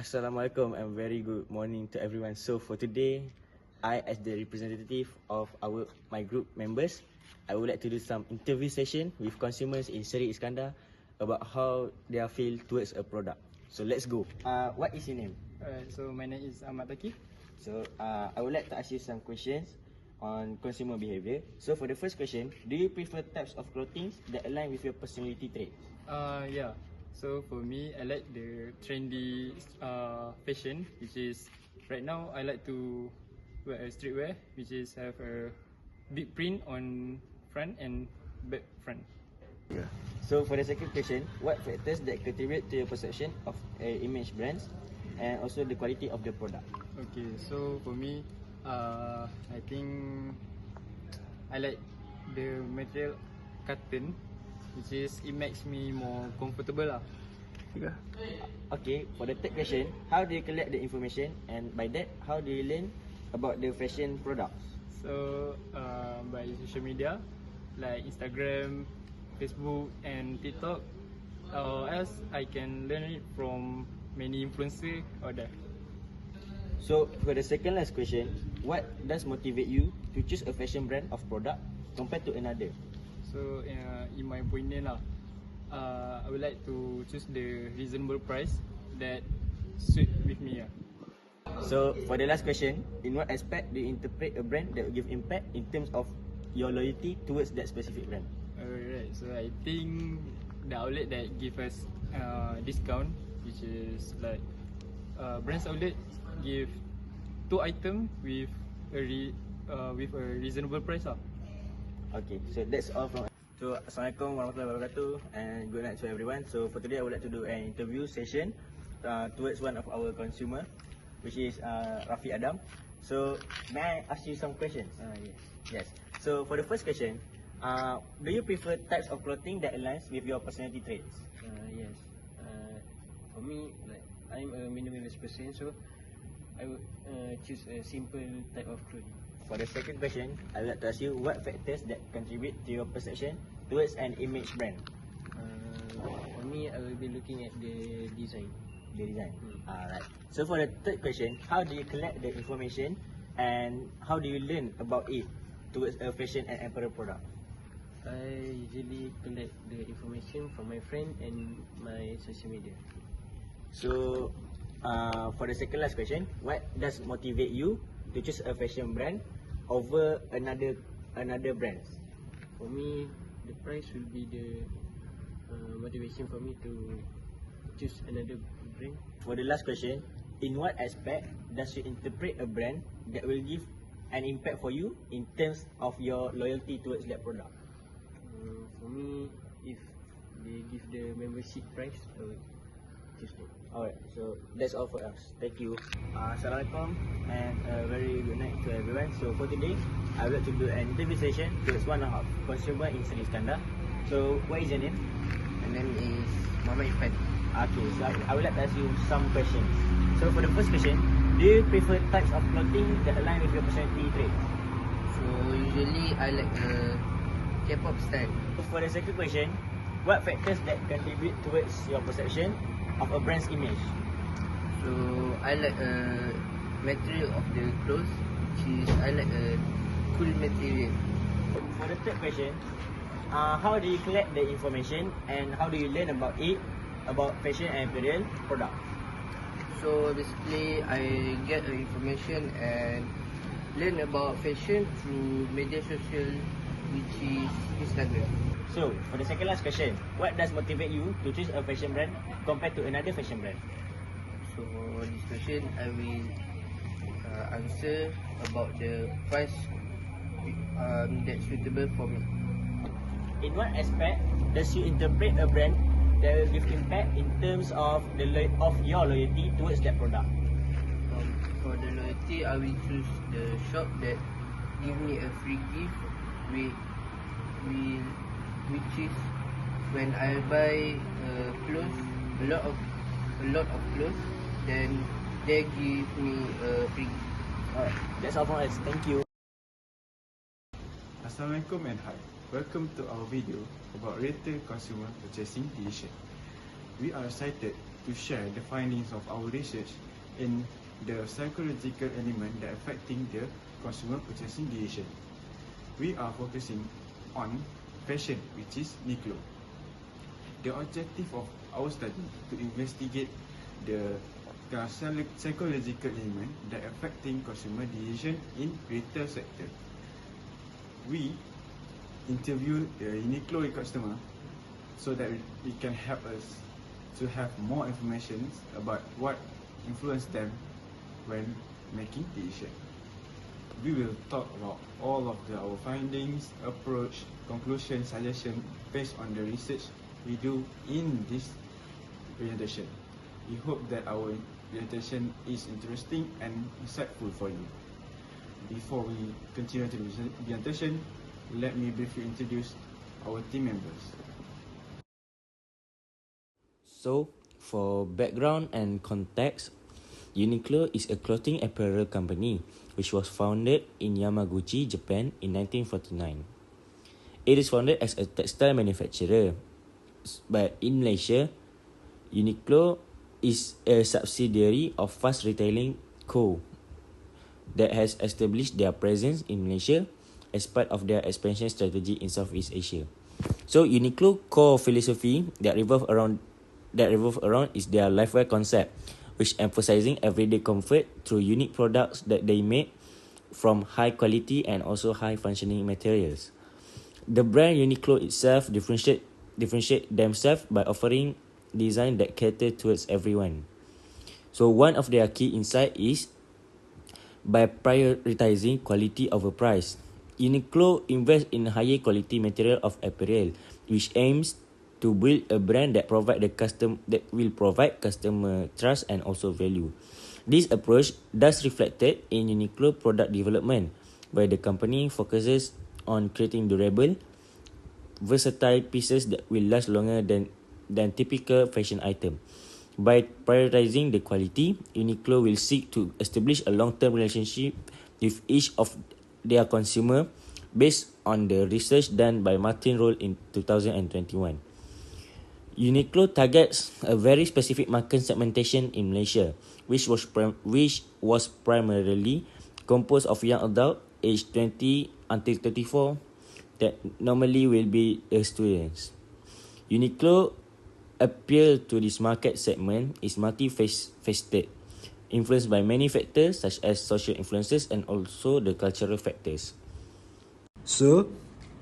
Assalamualaikum and very good morning to everyone. So for today, I as the representative of my group members, I would like to do some interview session with consumers in Seri Iskandar about how they feel towards a product. So let's go. What is your name? Alright, so my name is Ahmad Taki. So I would like to ask you some questions on consumer behavior. So for the first question, do you prefer types of clothing that align with your personality traits? Yeah. So for me, I like the trendy fashion, which is right now I like to wear a streetwear, which is have a big print on front and back front. Yeah. So for the second question, what factors that contribute to your perception of image brands and also the quality of the product? Okay, so for me, I think I like the material cotton, which is it makes me more comfortable lah. Yeah. Okay, for the third question, how do you collect the information, and by that, how do you learn about the fashion products? So by social media like Instagram, Facebook and TikTok, or else I can learn it from many influencers or that. So for the second last question, what does motivate you to choose a fashion brand of product compared to another? So in my opinion lah, I would like to choose the reasonable price that suit with me lah. So for the last question, in what aspect do you interpret a brand that will give impact in terms of your loyalty towards that specific brand? Alright, so I think the outlet that give us discount, which is like brands outlet give 2 items with a reasonable price lah. Okay, so that's all from. So Assalamualaikum warahmatullahi wabarakatuh and good night to everyone. So for today, I would like to do an interview session towards one of our consumer, which is Rafi Adam. So may I ask you some questions? Yes. Yes. So for the first question, do you prefer types of clothing that aligns with your personality traits? Yes. For me, like I'm a minimalist person, so I would choose a simple type of clothing. For the second question, I would like to ask you what factors that contribute to your perception towards an image brand? For me, I will be looking at the design. The design. Alright. So for the third question, how do you collect the information and how do you learn about it towards a fashion and apparel product? I usually collect the information from my friend and my social media. So for the second last question, what does motivate you to choose a fashion brand over another brand? For me, the price will be the motivation for me to choose another brand. For the last question, in what aspect does you interpret a brand that will give an impact for you in terms of your loyalty towards that product? For me, if they give the membership price, I will choose that. Alright, so that's all for us. Thank you. Assalamualaikum and a very good night to everyone. So for today, I would like to do an interview session towards one of our consumer in Seri Iskandar. So what is your name? My name is Muhammad Irfan. Okay, so I would like to ask you some questions. So for the first question, do you prefer types of clothing that align with your personality traits? So usually I like K-pop style. So for the second question, what factors that contribute towards your perception of a brand's image? So I like material of the clothes, which is I like a cool material. For the third question, how do you collect the information and how do you learn about it, about fashion and apparel products? So basically I get the information and learn about fashion through media social, which is Instagram. So for the second last question, what does motivate you to choose a fashion brand compared to another fashion brand? So this question I will answer about the price that's suitable for me. In what aspect does you interpret a brand that will give impact in terms of your loyalty towards that product? For the loyalty, I will choose the shop that give me a free gift, which is when I buy clothes, a lot of clothes, then they give me a free gift. Alright, that's all from us. Thank you. Assalamualaikum and hi. Welcome to our video about retail consumer purchasing decision. We are excited to share the findings of our research in the psychological element that affecting the consumer purchasing decision. We are focusing on fashion, which is Uniqlo. The objective of our study to investigate the psychological element that affecting consumer decision in retail sector. We interview the Uniqlo customer so that it can help us to have more information about what influenced them when making decision. We will talk about all of our findings, approach, conclusion, suggestion based on the research we do in this presentation. We hope that our presentation is interesting and insightful for you. Before we continue the presentation, let me briefly introduce our team members. So, for background and context, Uniqlo is a clothing apparel company which was founded in Yamaguchi, Japan in 1949. It is founded as a textile manufacturer, but in Malaysia, Uniqlo is a subsidiary of Fast Retailing Co. that has established their presence in Malaysia as part of their expansion strategy in Southeast Asia. So Uniqlo core philosophy that revolve around is their lifewear concept, which emphasizing everyday comfort through unique products that they made from high quality and also high functioning materials. The brand Uniqlo itself differentiate themselves by offering design that cater towards everyone. So one of their key insight is by prioritizing quality over price. Uniqlo invests in higher quality material of apparel, which aims to build a brand that will provide customer trust and also value. This approach thus reflected in Uniqlo product development, where the company focuses on creating durable, versatile pieces that will last longer than typical fashion item. By prioritizing the quality, Uniqlo will seek to establish a long-term relationship with each of their consumer based on the research done by Martin Roll in 2021. Uniqlo targets a very specific market segmentation in Malaysia, which was primarily composed of young adults aged 20 until 34 that normally will be students. Uniqlo appeal to this market segment is multifaceted, influenced by many factors such as social influences and also the cultural factors. So,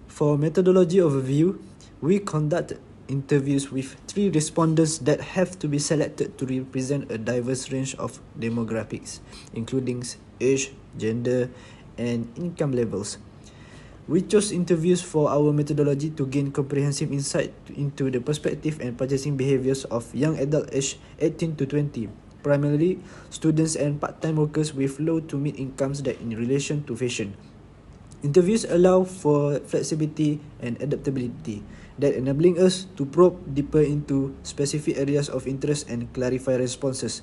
for methodology overview, we conduct interviews with 3 respondents that have to be selected to represent a diverse range of demographics, including age, gender, and income levels. We chose interviews for our methodology to gain comprehensive insight into the perspective and purchasing behaviors of young adults aged 18 to 20, primarily students and part-time workers with low to mid-incomes that in relation to fashion. Interviews allow for flexibility and adaptability, that enabling us to probe deeper into specific areas of interest and clarify responses.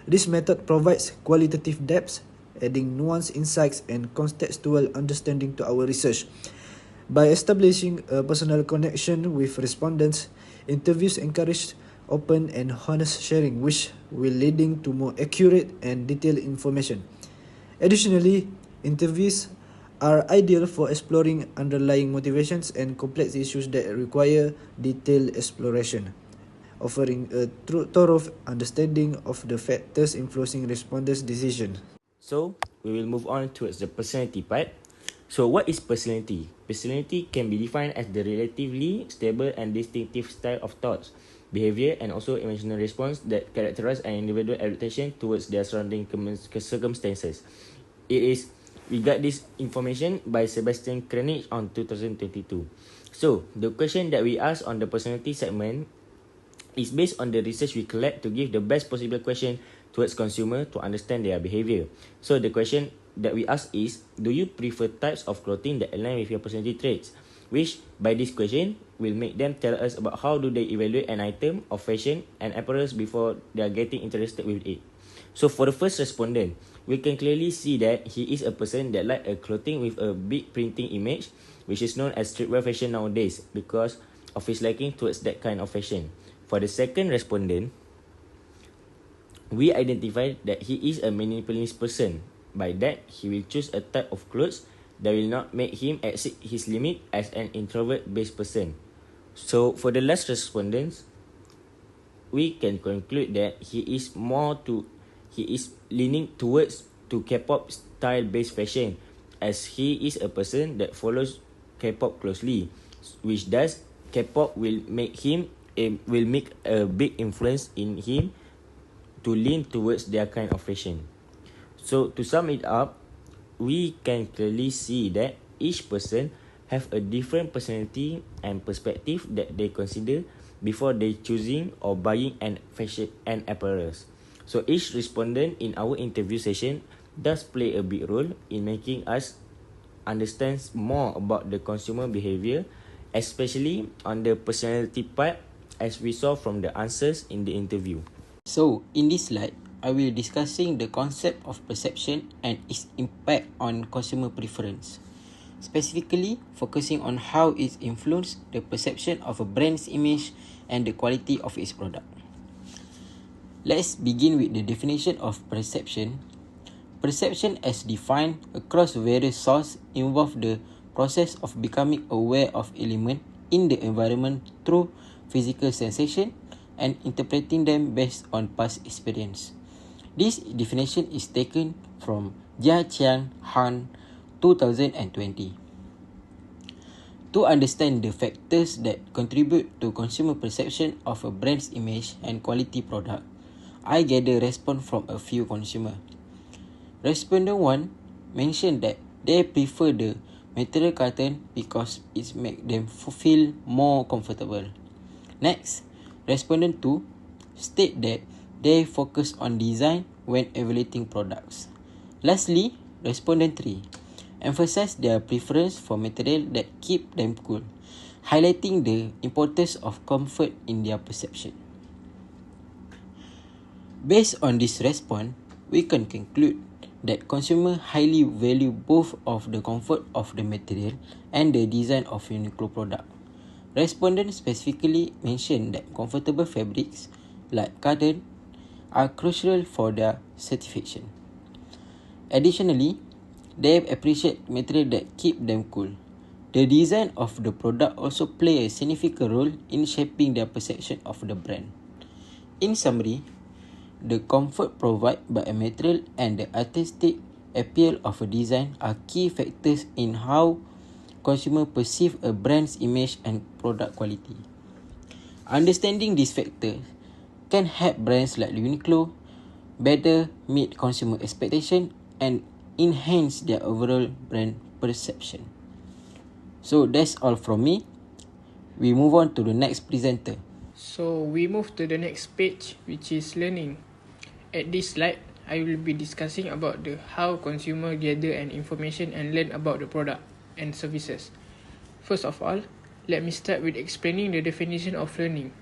This method provides qualitative depth, adding nuanced insights and contextual understanding to our research. By establishing a personal connection with respondents, interviews encourage open and honest sharing, which will leading to more accurate and detailed information. Additionally, interviews are ideal for exploring underlying motivations and complex issues that require detailed exploration, offering a thorough understanding of the factors influencing respondents' decisions. So, we will move on towards the personality part. So, what is personality? Personality can be defined as the relatively stable and distinctive style of thoughts, behavior, and also emotional response that characterize an individual adaptation towards their surrounding circumstances. We got this information by Sebastian Krenich on 2022. So, the question that we ask on the personality segment is based on the research we collect to give the best possible question towards consumer to understand their behavior. So, the question that we ask is, do you prefer types of clothing that align with your personality traits? Which, by this question, will make them tell us about how do they evaluate an item of fashion and apparel before they are getting interested with it. So, for the first respondent, we can clearly see that he is a person that like a clothing with a big printing image, which is known as streetwear fashion nowadays because of his liking towards that kind of fashion. For the second respondent, We identify that he is a minimalist person. By that, he will choose a type of clothes that will not make him exceed his limit as an introvert-based person. So, for the last respondents, we can conclude that he is leaning towards to K-pop style-based fashion, as he is a person that follows K-pop closely, which does K-pop will make a big influence in him to lean towards their kind of fashion. So to sum it up, we can clearly see that each person have a different personality and perspective that they consider before they choosing or buying an fashion and apparels. So each respondent in our interview session does play a big role in making us understand more about the consumer behavior, especially on the personality part, as we saw from the answers in the interview. So, in this slide, I will discussing the concept of perception and its impact on consumer preference. Specifically, focusing on how it influences the perception of a brand's image and the quality of its product. Let's begin with the definition of perception. Perception as defined across various sources involve the process of becoming aware of elements in the environment through physical sensation and interpreting them based on past experience. This definition is taken from Jia Qian Han 2020. To understand the factors that contribute to consumer perception of a brand's image and quality product, I gather response from a few consumers. Respondent 1 mentioned that they prefer the material carton because it makes them feel more comfortable. Next, Respondent 2 state that they focus on design when evaluating products. Lastly, Respondent 3 emphasize their preference for material that keep them cool, highlighting the importance of comfort in their perception. Based on this response, we can conclude that consumers highly value both of the comfort of the material and the design of Uniqlo product. Respondents specifically mentioned that comfortable fabrics like cotton are crucial for their satisfaction. Additionally, they appreciate material that keep them cool. The design of the product also play a significant role in shaping their perception of the brand. In summary, the comfort provided by a material and the artistic appeal of a design are key factors in how consumers perceive a brand's image and product quality. Understanding these factors can help brands like Uniqlo better meet consumer expectations and enhance their overall brand perception. So that's all from me. We move on to the next presenter. So we move to the next page, which is learning. At this slide, I will be discussing about how consumers gather an information and learn about the product and services. First of all, let me start with explaining the definition of learning.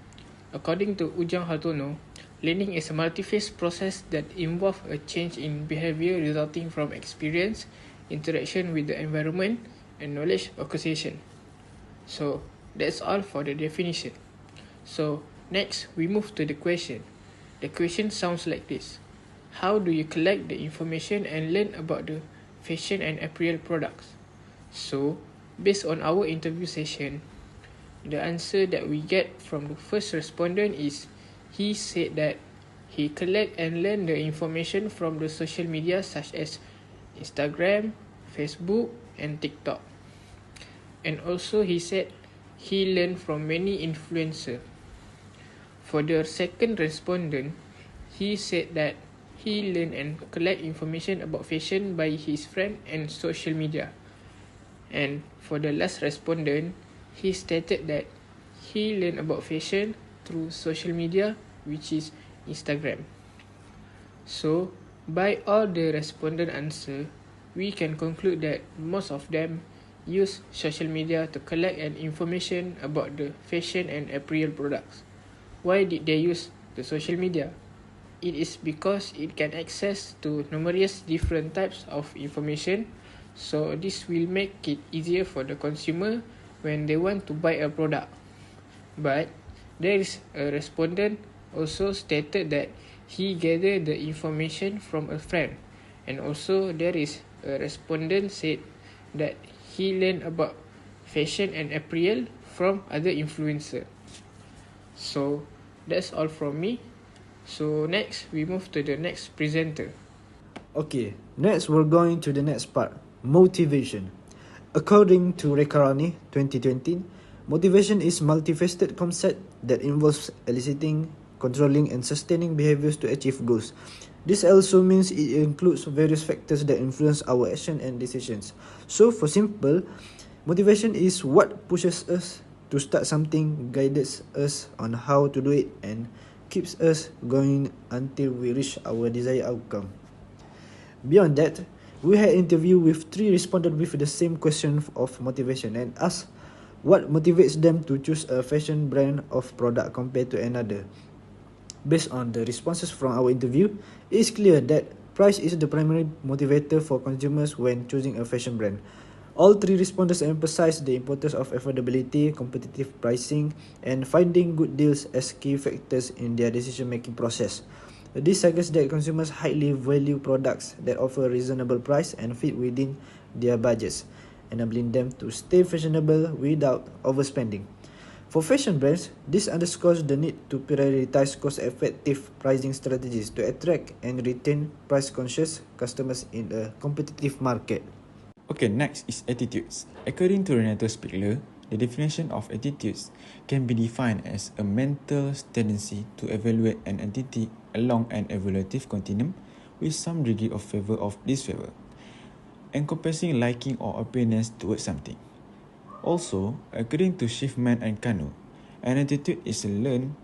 According to Ujang Hartono, learning is a multi-phase process that involves a change in behavior resulting from experience, interaction with the environment, and knowledge acquisition. So, that's all for the definition. So, next we move to the question. The question sounds like this. How do you collect the information and learn about the fashion and apparel products? So, based on our interview session, the answer that we get from the first respondent is he said that he collect and learn the information from the social media such as Instagram, Facebook, and TikTok. And also he said he learned from many influencers. For the second respondent, he said that he learn and collect information about fashion by his friend and social media. And for the last respondent, he stated that he learned about fashion through social media, which is Instagram. So, by all the respondent answer, we can conclude that most of them use social media to collect an information about the fashion and apparel products. Why did they use the social media? It is because it can access to numerous different types of information, so this will make it easier for the consumer when they want to buy a product. But there is a respondent also stated that he gathered the information from a friend, and also there is a respondent said that he learned about fashion and apparel from other influencers. So that's all from me. So next we move to the next presenter. Okay, next we're going to the next part, motivation. According to Rekarani 2020, motivation is multifaceted concept that involves eliciting, controlling and sustaining behaviors to achieve goals. This also means it includes various factors that influence our action and decisions. So for simple, motivation is what pushes us to start something, guides us on how to do it and keeps us going until we reach our desired outcome. Beyond that, we had interview with 3 respondents with the same question of motivation and asked what motivates them to choose a fashion brand of product compared to another. Based on the responses from our interview, it is clear that price is the primary motivator for consumers when choosing a fashion brand. All 3 respondents emphasized the importance of affordability, competitive pricing, and finding good deals as key factors in their decision-making process. This suggests that consumers highly value products that offer a reasonable price and fit within their budgets, enabling them to stay fashionable without overspending. For fashion brands, this underscores the need to prioritize cost-effective pricing strategies to attract and retain price-conscious customers in a competitive market. Okay, next is attitudes. According to Renato Spiegler, the definition of attitudes can be defined as a mental tendency to evaluate an entity along an evaluative continuum with some degree of favor or disfavor, encompassing liking or opinions towards something. Also, according to Schiffman and Kanu, an attitude is a learned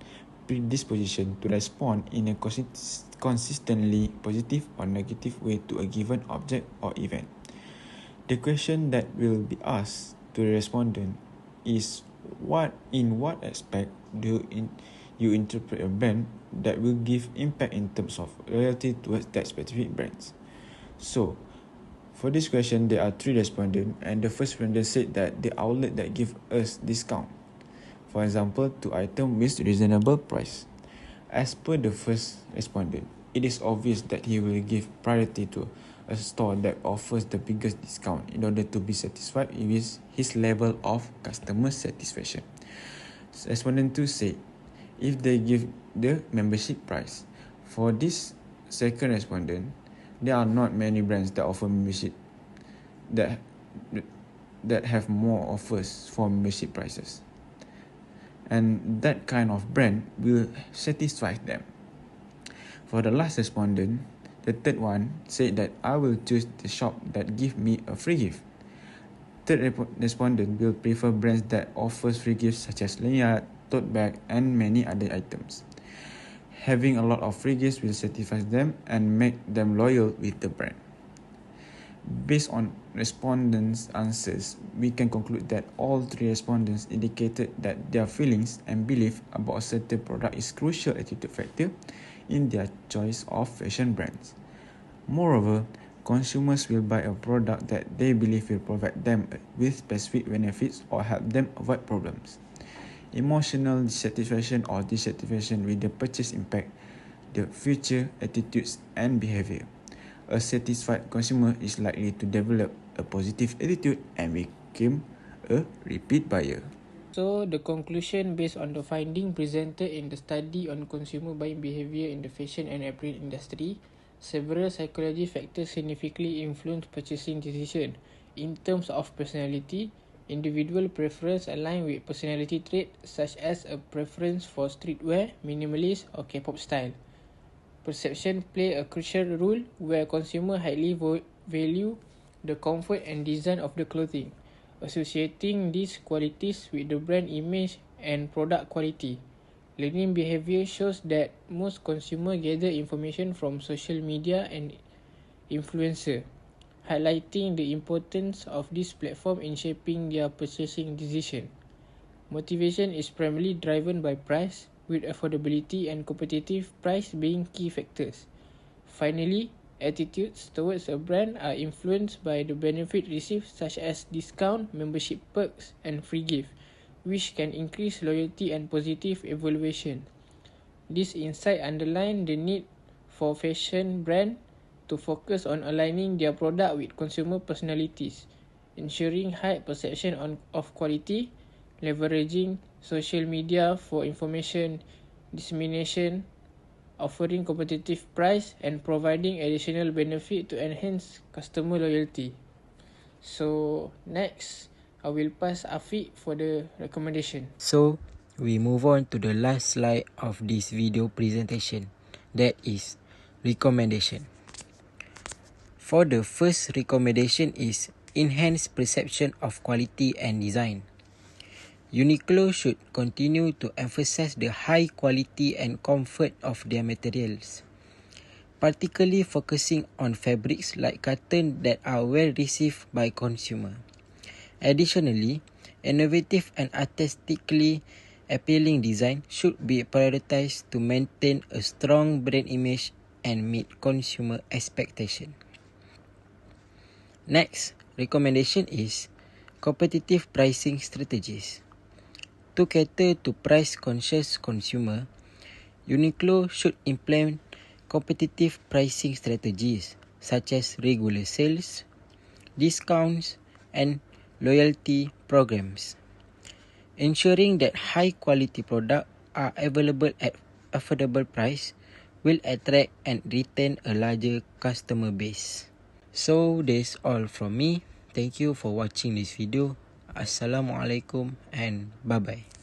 predisposition to respond in a consistently positive or negative way to a given object or event. The question that will be asked to the respondent is in what aspect do you interpret a brand that will give impact in terms of loyalty towards that specific brands. So, for this question, there are 3 respondents, and the first respondent said that the outlet that give us discount, for example, to item with reasonable price. As per the first respondent, it is obvious that he will give priority to a store that offers the biggest discount in order to be satisfied with his level of customer satisfaction. Respondent 2 said, if they give the membership price. For this second respondent, there are not many brands that offer membership that have more offers for membership prices. And that kind of brand will satisfy them. For the last respondent, the third one said that I will choose the shop that give me a free gift. Third respondent will prefer brands that offers free gifts such as lanyard, tote bag and many other items. Having a lot of free gifts will satisfy them and make them loyal with the brand. Based on respondents' answers, we can conclude that all 3 respondents indicated that their feelings and belief about a certain product is crucial attitude factor in their choice of fashion brands. Moreover, consumers will buy a product that they believe will provide them with specific benefits or help them avoid problems. Emotional dissatisfaction or dissatisfaction with the purchase impact the future attitudes and behavior. A satisfied consumer is likely to develop a positive attitude and become a repeat buyer. So the conclusion based on the finding presented in the study on consumer buying behaviour in the fashion and apparel industry, several psychology factors significantly influence purchasing decision. In terms of personality, individual preference align with personality traits such as a preference for streetwear, minimalist or K-pop style. Perception play a crucial role where consumers highly value the comfort and design of the clothing, associating these qualities with the brand image and product quality. Learning behavior shows that most consumers gather information from social media and influencers, highlighting the importance of this platform in shaping their purchasing decision. Motivation is primarily driven by price, with affordability and competitive price being key factors. Finally, attitudes towards a brand are influenced by the benefit received such as discount, membership perks, and free gift, which can increase loyalty and positive evaluation. This insight underlines the need for fashion brand to focus on aligning their product with consumer personalities, ensuring high perception of quality, leveraging social media for information dissemination, offering competitive price, and providing additional benefit to enhance customer loyalty. So next, I will pass Afiq for the recommendation. So, we move on to the last slide of this video presentation, that is recommendation. For the first recommendation is enhance perception of quality and design. Uniqlo should continue to emphasize the high quality and comfort of their materials, particularly focusing on fabrics like cotton that are well received by consumers. Additionally, innovative and artistically appealing design should be prioritized to maintain a strong brand image and meet consumer expectations. Next, recommendation is competitive pricing strategies. To cater to price-conscious consumer, Uniqlo should implement competitive pricing strategies such as regular sales, discounts, and loyalty programs, ensuring that high-quality products are available at affordable price will attract and retain a larger customer base. So that's all from me. Thank you for watching this video. Assalamualaikum and bye-bye.